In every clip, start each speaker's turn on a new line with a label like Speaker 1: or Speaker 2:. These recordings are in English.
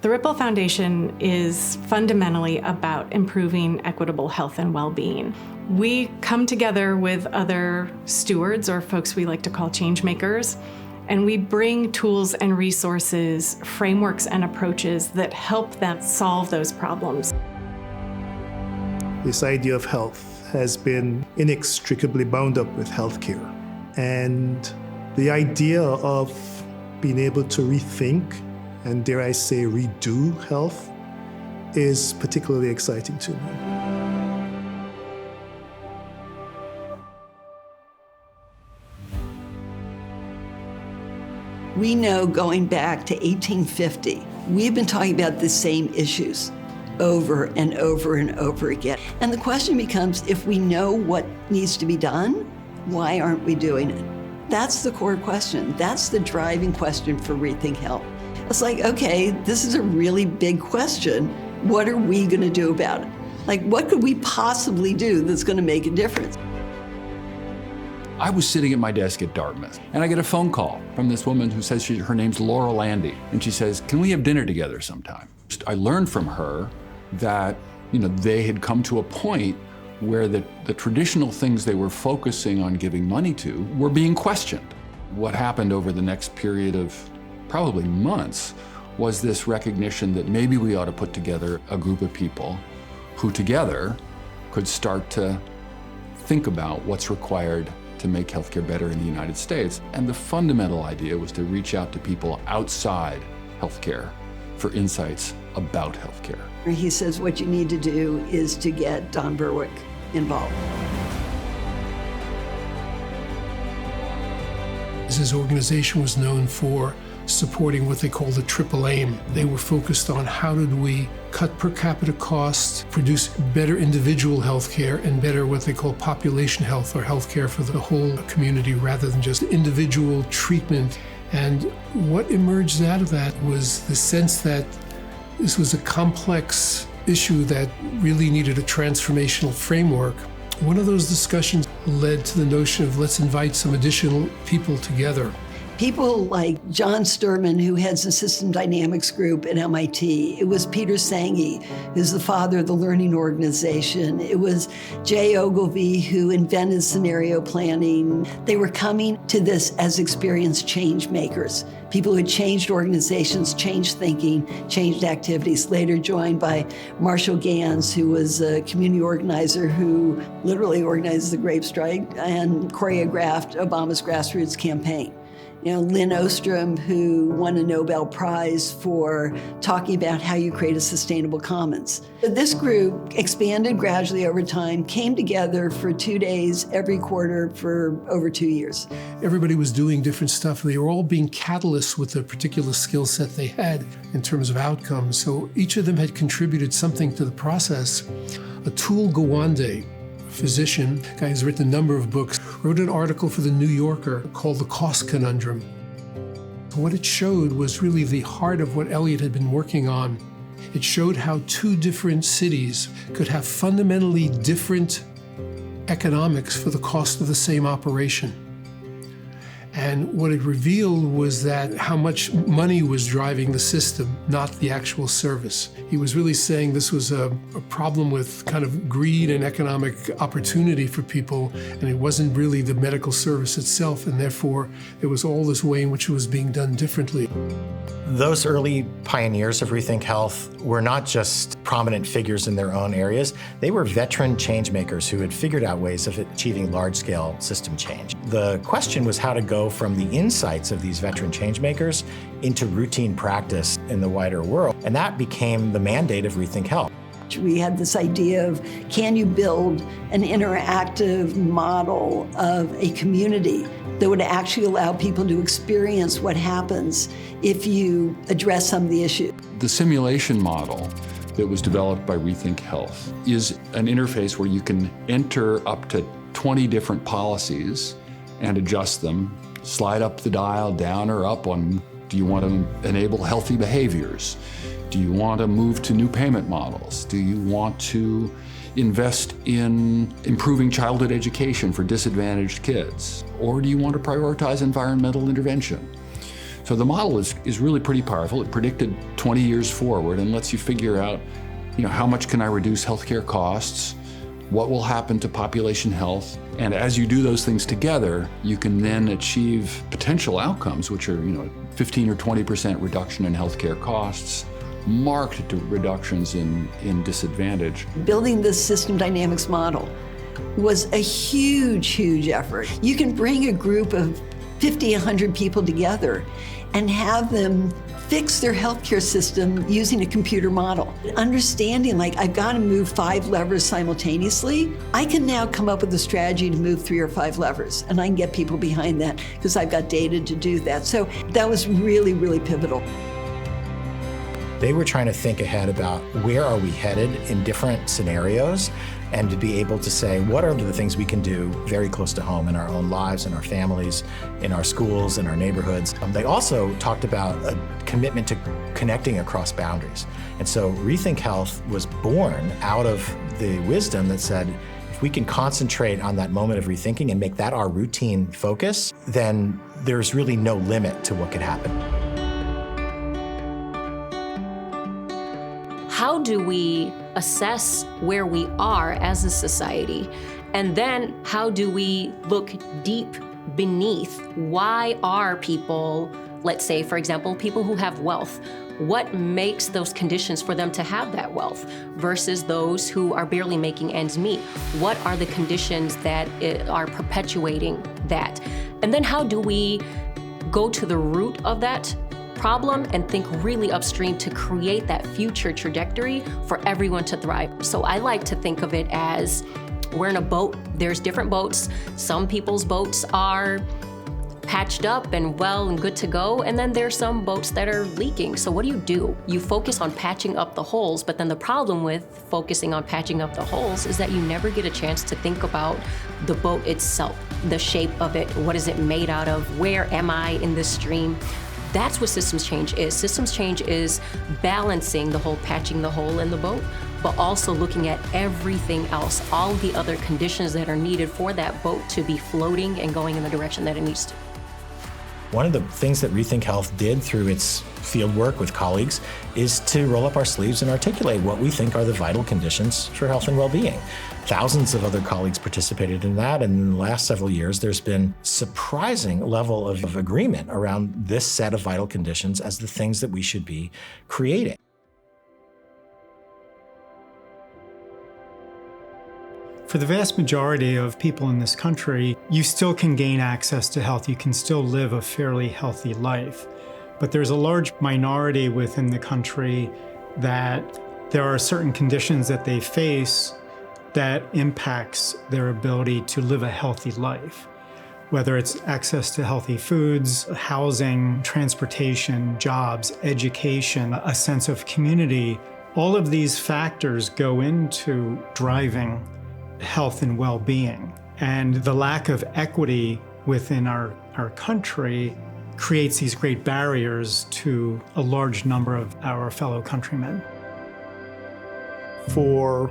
Speaker 1: The Ripple Foundation is fundamentally about improving equitable health and well-being. We come together with other stewards, or folks we like to call change makers, and we bring tools and resources, frameworks and approaches that help them solve those problems.
Speaker 2: This idea of health has been inextricably bound up with healthcare. And the idea of being able to rethink and, dare I say, redo health is particularly exciting to me.
Speaker 3: We know going back to 1850, we've been talking about the same issues over and over and over again. And the question becomes, if we know what needs to be done, why aren't we doing it? That's the core question. That's the driving question for Rethink Health. It's like, okay, this is a really big question. What are we going to do about it? Like, what could we possibly do that's going to make a difference?
Speaker 4: I was sitting at my desk at Dartmouth, and I get a phone call from this woman who says her name's Laura Landy, and she says, "Can we have dinner together sometime?" I learned from her that, they had come to a point where the traditional things they were focusing on giving money to were being questioned. What happened over the next period of probably months was this recognition that maybe we ought to put together a group of people who together could start to think about what's required to make healthcare better in the United States. And the fundamental idea was to reach out to people outside healthcare for insights about healthcare.
Speaker 3: He says what you need to do is to get Don Berwick involved.
Speaker 5: His organization was known for supporting what they call the triple aim. They were focused on how did we cut per capita costs, produce better individual health care, and better what they call population health, or health care for the whole community rather than just individual treatment. And what emerged out of that was the sense that this was a complex issue that really needed a transformational framework. One of those discussions led to the notion of let's invite some additional people together.
Speaker 3: People like John Sturman, who heads the System Dynamics Group at MIT. It was Peter Senge, who's the father of the Learning Organization. It was Jay Ogilvy, who invented scenario planning. They were coming to this as experienced change makers, people who had changed organizations, changed thinking, changed activities, later joined by Marshall Gans, who was a community organizer who literally organized the grape strike and choreographed Obama's grassroots campaign. Lynn Ostrom, who won a Nobel Prize for talking about how you create a sustainable commons. This group expanded gradually over time, came together for 2 days every quarter for over 2 years.
Speaker 5: Everybody was doing different stuff. They were all being catalysts with the particular skill set they had in terms of outcomes. So each of them had contributed something to the process. Atul Gawande, physician, guy who's written a number of books, wrote an article for The New Yorker called The Cost Conundrum. What it showed was really the heart of what Elliot had been working on. It showed how two different cities could have fundamentally different economics for the cost of the same operation. And what it revealed was that how much money was driving the system, not the actual service. He was really saying this was a problem with kind of greed and economic opportunity for people, and it wasn't really the medical service itself, and therefore there was all this way in which it was being done differently.
Speaker 6: Those early pioneers of Rethink Health were not just prominent figures in their own areas, they were veteran change makers who had figured out ways of achieving large-scale system change. The question was how to go from the insights of these veteran change makers into routine practice in the wider world, and that became the mandate of Rethink Health.
Speaker 3: We had this idea of, can you build an interactive model of a community that would actually allow people to experience what happens if you address some of the issues?
Speaker 4: The simulation model that was developed by Rethink Health is an interface where you can enter up to 20 different policies and adjust them, slide up the dial, down or up on, do you want to enable healthy behaviors? Do you want to move to new payment models? Do you want to invest in improving childhood education for disadvantaged kids? Or do you want to prioritize environmental intervention? So the model is really pretty powerful. It predicted 20 years forward and lets you figure out, how much can I reduce healthcare costs? What will happen to population health? And as you do those things together, you can then achieve potential outcomes, which are, 15 or 20% reduction in healthcare costs, marked reductions in disadvantage.
Speaker 3: Building this system dynamics model was a huge, huge effort. You can bring a group of 50, 100 people together and have them fix their healthcare system using a computer model. Understanding, I've got to move 5 levers simultaneously. I can now come up with a strategy to move 3 or 5 levers, and I can get people behind that because I've got data to do that. So that was really, really pivotal.
Speaker 6: They were trying to think ahead about where are we headed in different scenarios, and to be able to say, what are the things we can do very close to home in our own lives, in our families, in our schools, in our neighborhoods. They also talked about a commitment to connecting across boundaries. And so Rethink Health was born out of the wisdom that said, if we can concentrate on that moment of rethinking and make that our routine focus, then there's really no limit to what could happen.
Speaker 7: How do we assess where we are as a society? And then how do we look deep beneath? Why are people, let's say, for example, people who have wealth, what makes those conditions for them to have that wealth versus those who are barely making ends meet? What are the conditions that are perpetuating that? And then how do we go to the root of that problem and think really upstream to create that future trajectory for everyone to thrive? So I like to think of it as we're in a boat. There's different boats. Some people's boats are patched up and well and good to go, and then there's some boats that are leaking. So what do? You focus on patching up the holes, but then the problem with focusing on patching up the holes is that you never get a chance to think about the boat itself, the shape of it, what is it made out of, where am I in this stream? That's what systems change is. Systems change is balancing the whole, patching the hole in the boat, but also looking at everything else, all the other conditions that are needed for that boat to be floating and going in the direction that it needs to.
Speaker 6: One of the things that Rethink Health did through its field work with colleagues is to roll up our sleeves and articulate what we think are the vital conditions for health and well-being. Thousands of other colleagues participated in that, and in the last several years, there's been surprising level of agreement around this set of vital conditions as the things that we should be creating.
Speaker 8: For the vast majority of people in this country, you still can gain access to health. You can still live a fairly healthy life. But there's a large minority within the country that there are certain conditions that they face that impacts their ability to live a healthy life. Whether it's access to healthy foods, housing, transportation, jobs, education, a sense of community, all of these factors go into driving health and well-being. And the lack of equity within our country creates these great barriers to a large number of our fellow countrymen.
Speaker 2: For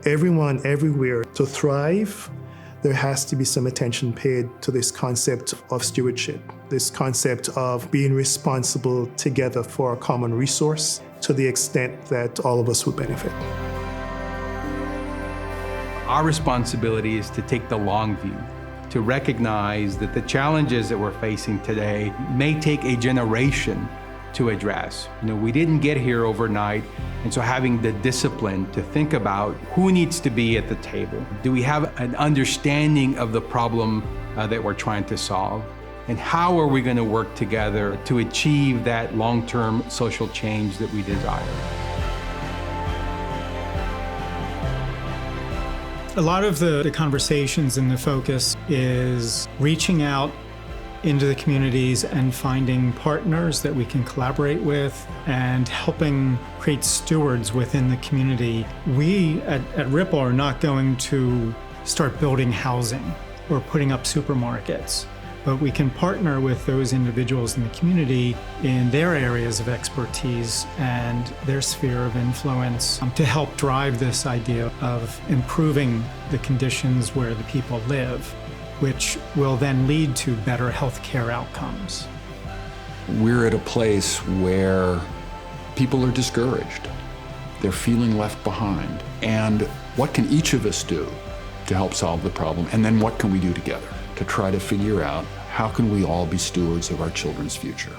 Speaker 2: everyone everywhere to thrive, there has to be some attention paid to this concept of stewardship, this concept of being responsible together for a common resource to the extent that all of us would benefit.
Speaker 9: Our responsibility is to take the long view, to recognize that the challenges that we're facing today may take a generation to address. We didn't get here overnight, and so having the discipline to think about who needs to be at the table. Do we have an understanding of the problem that we're trying to solve? And how are we going to work together to achieve that long-term social change that we desire?
Speaker 8: A lot of the conversations and the focus is reaching out into the communities and finding partners that we can collaborate with and helping create stewards within the community. We at Ripple are not going to start building housing or putting up supermarkets, but we can partner with those individuals in the community in their areas of expertise and their sphere of influence to help drive this idea of improving the conditions where the people live, which will then lead to better healthcare outcomes.
Speaker 4: we're at a place where people are discouraged. They're feeling left behind. And what can each of us do to help solve the problem? And then what can we do together to try to figure out how can we all be stewards of our children's future?